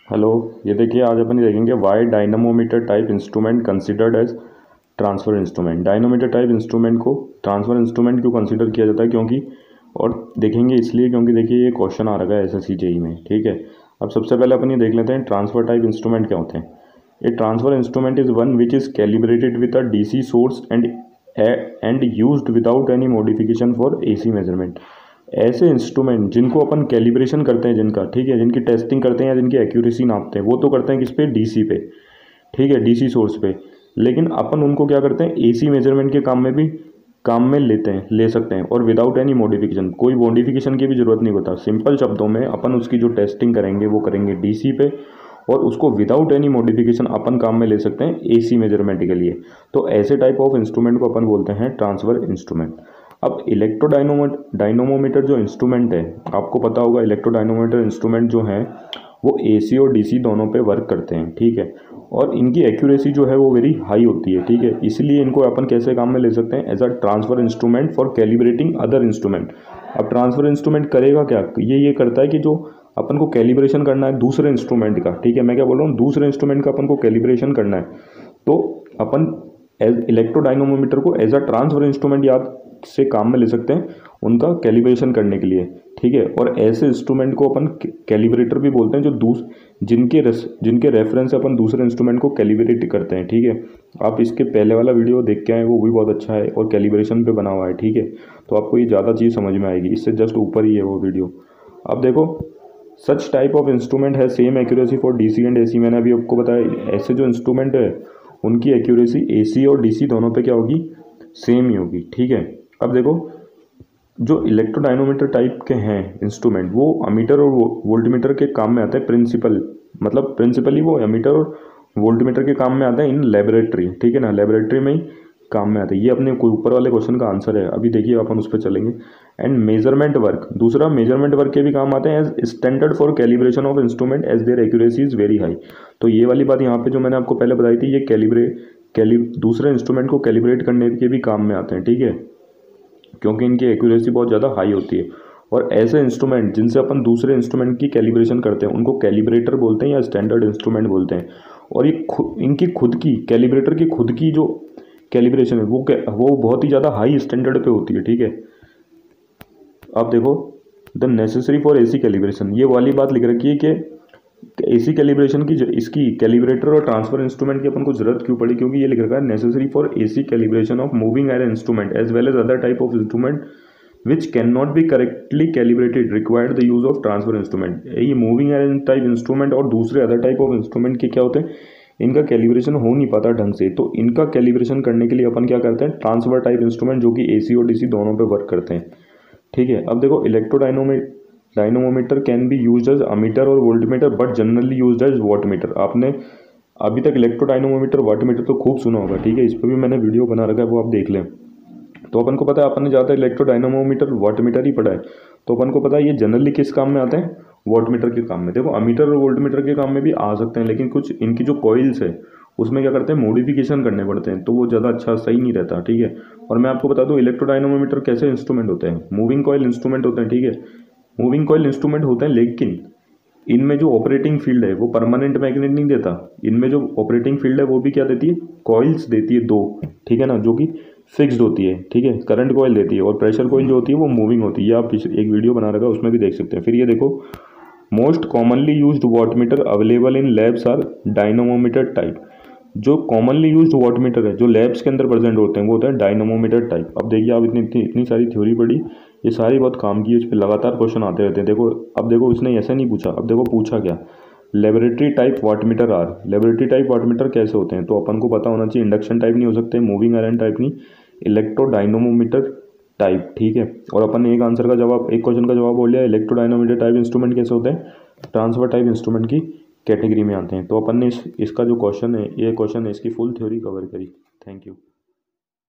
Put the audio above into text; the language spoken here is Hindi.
हेलो, ये देखिए आज अपन ये देखेंगे why dynamometer type instrument considered as transfer instrument. Dynamometer type instrument को ट्रांसफर इंस्ट्रूमेंट क्यों कंसिडर किया जाता है, क्योंकि और देखेंगे इसलिए क्योंकि देखिए ये क्वेश्चन आ रहा है एसएससी जेईई में। ठीक है, अब सबसे पहले अपन ये देख लेते हैं ट्रांसफर टाइप इंस्ट्रूमेंट क्या होते हैं। A transfer instrument is one which is calibrated with a DC source and used without any modification for AC measurement. ऐसे इंस्ट्रूमेंट जिनको अपन कैलिब्रेशन करते हैं, जिनका ठीक है, जिनकी टेस्टिंग करते हैं या जिनकी एक्यूरेसी नापते हैं, वो तो करते हैं किस पे, डीसी पे, ठीक है, डीसी सोर्स पे। लेकिन अपन उनको क्या करते हैं, एसी मेजरमेंट के काम में भी काम में ले सकते हैं, और विदाउट एनी मॉडिफिकेशन, कोई मॉडिफिकेशन की भी जरूरत नहीं होता। सिंपल शब्दों में अपन उसकी जो टेस्टिंग करेंगे वो करेंगे डीसी पे, और उसको विदाउट एनी मॉडिफिकेशन अपन काम में ले सकते हैं एसी मेजरमेंट के लिए। तो ऐसे टाइप ऑफ इंस्ट्रूमेंट को अपन बोलते हैं ट्रांसफर इंस्ट्रूमेंट। अब डायनोमोमीटर जो इंस्ट्रूमेंट है, आपको पता होगा इलेक्ट्रोडायनोमीटर इंस्ट्रूमेंट जो है वो एसी और डीसी दोनों पे वर्क करते हैं, ठीक है, और इनकी एक्यूरेसी जो है वो वेरी हाई होती है, ठीक है। इसलिए इनको अपन कैसे काम में ले सकते हैं, as a transfer instrument for calibrating other instrument. अब ट्रांसफर इंस्ट्रूमेंट करेगा क्या, ये करता है कि जो अपन को कैलिब्रेशन करना है दूसरे इंस्ट्रूमेंट का, ठीक है, मैं क्या बोल रहा हूँ, दूसरे इंस्ट्रूमेंट का अपन को कैलिब्रेशन करना है, तो अपन एज इलेक्ट्रोडायनोमीटर को एज अ ट्रांसफर इंस्ट्रूमेंट याद से काम में ले सकते हैं उनका कैलिब्रेशन करने के लिए, ठीक है। और ऐसे इंस्ट्रूमेंट को अपन कैलिब्रेटर भी बोलते हैं, जो जिनके रेफरेंस से अपन दूसरे इंस्ट्रूमेंट को कैलिब्रेट करते हैं, ठीक है। आप इसके पहले वाला वीडियो देख के आए, वो भी बहुत अच्छा है और कैलिब्रेशन पे बना हुआ है, ठीक है, तो आपको ये ज़्यादा चीज़ समझ में आएगी, इससे जस्ट ऊपर ही है वो वीडियो। अब देखो, सच टाइप ऑफ इंस्ट्रूमेंट है same accuracy for DC and AC. मैंने अभी आपको बताया ऐसे जो इंस्ट्रूमेंट है उनकी एक्यूरेसी एसी और डीसी दोनों पे क्या होगी, सेम ही होगी, ठीक है। अब देखो, जो इलेक्ट्रोडायनोमीटर टाइप के हैं इंस्ट्रूमेंट, वो अमीटर और वोल्टमीटर के काम में आते हैं। प्रिंसिपली वो अमीटर और वोल्टमीटर के काम में आते हैं इन लेबोरेटरी, ठीक है ना, लेबोरेटरी में ही काम में आते हैं। ये अपने कोई ऊपर वाले क्वेश्चन का आंसर है, अभी देखिए अपन उस पर चलेंगे। एंड मेजरमेंट वर्क, दूसरा मेजरमेंट वर्क के भी काम आते हैं as standard for calibration of instrument as their accuracy is very high. तो ये वाली बात यहाँ पे जो मैंने आपको पहले बताई थी, ये दूसरे इंस्ट्रूमेंट को कैलिब्रेट करने के भी काम में आते हैं, ठीक है, क्योंकि इनकी एक्यूरेसी बहुत ज़्यादा हाई होती है। और ऐसे इंस्ट्रूमेंट जिनसे अपन दूसरे इंस्ट्रूमेंट की कैलिब्रेशन करते हैं उनको कैलिब्रेटर बोलते हैं या स्टैंडर्ड इंस्ट्रूमेंट बोलते हैं। और ये इनकी खुद की कैलिब्रेटर की खुद की जो कैलिब्रेशन है वो बहुत ही ज़्यादा हाई स्टैंडर्ड पे होती है, ठीक है। अब देखो, the necessary for AC calibration, ये वाली बात लिख रखी है कि एसी कैलिब्रेशन की इसकी कैलिब्रेटर और ट्रांसफर इंस्ट्रूमेंट की अपन को जरूरत क्यों पड़ी, क्योंकि ये लिख रखा है necessary for AC calibration of moving iron instrument as well as other type of instrument which can not be correctly calibrated required the use of transfer instrument. ये मूविंग आयरन टाइप इंस्ट्रूमेंट और दूसरे अदर टाइप ऑफ इंस्ट्रूमेंट के क्या होते हैं, इनका कैलिब्रेशन हो नहीं पाता ढंग से, तो इनका कैलिब्रेशन करने के लिए अपन क्या करते हैं, ट्रांसफर टाइप इंस्ट्रूमेंट जो कि एसी और डीसी दोनों पे वर्क करते हैं, ठीक है। अब देखो, dynamometer can be use as ammeter और voltmeter but generally use as wattmeter. आपने अभी तक इलेक्ट्रोडायनोमीटर वाटमीटर तो खूब सुना होगा, ठीक है, इस पर भी मैंने वीडियो बना रखा है, वो आप देख लें। तो अपन को पता है, अपन ने ज़्यादा इलेक्ट्रोडायनोमीटर वाटमीटर ही पढ़ा है, तो अपन को पता है ये जनरली किस काम में आते हैं, वाटमीटर के काम में। देखो, अमीटर और वोल्टमीटर के काम में भी आ सकते हैं, लेकिन कुछ इनकी जो कॉइल्स है उसमें क्या करते हैं, मॉडिफिकेशन करने पड़ते हैं, तो वो ज़्यादा अच्छा सही नहीं रहता, ठीक है। और मैं आपको बता दूं, इलेक्ट्रोडायनोमीटर कैसे इंस्ट्रूमेंट होते हैं, मूविंग कॉइल इंस्ट्रूमेंट होते हैं, ठीक है, मूविंग कॉइल इंस्ट्रूमेंट होते हैं, लेकिन इनमें जो ऑपरेटिंग फील्ड है वो परमानेंट मैग्नेट नहीं देता। इनमें जो ऑपरेटिंग फील्ड है वो भी क्या देती है, कॉइल्स देती है दो, ठीक है ना, जो कि फिक्स्ड होती है, ठीक है, करंट कॉइल देती है, और प्रेशर कॉइल जो होती है वो मूविंग होती है। ये आप एक वीडियो बना रखा है उसमें भी देख सकते हैं। फिर ये देखो, most commonly used wattmeter available in labs are dynamometer type. जो कॉमनली यूज्ड वाटमीटर है जो लैब्स के अंदर प्रेजेंट होते हैं वो होता है डायनोमोमीटर टाइप। अब देखिए, आप इतनी सारी थ्योरी पढ़ी, ये सारी बहुत काम की है, इस पर लगातार क्वेश्चन आते रहते हैं। देखो, अब देखो, इसने ऐसा नहीं पूछा, अब देखो पूछा क्या, laboratory type wattmeter are. Laboratory type wattmeter कैसे होते हैं, तो अपन को पता होना चाहिए, इंडक्शन टाइप नहीं हो सकते, मूविंग आयरन टाइप नहीं, इलेक्ट्रोडायनोमोमीटर टाइप, ठीक है। और अपन ने एक क्वेश्चन का जवाब बोल लिया, इलेक्ट्रोडायनोमीटर टाइप इंस्ट्रूमेंट कैसे होते हैं, ट्रांसफर टाइप इंस्ट्रूमेंट की कैटेगरी में आते हैं। तो अपन ने इसका जो क्वेश्चन है, ये क्वेश्चन है, इसकी फुल थ्योरी कवर करी। Thank you.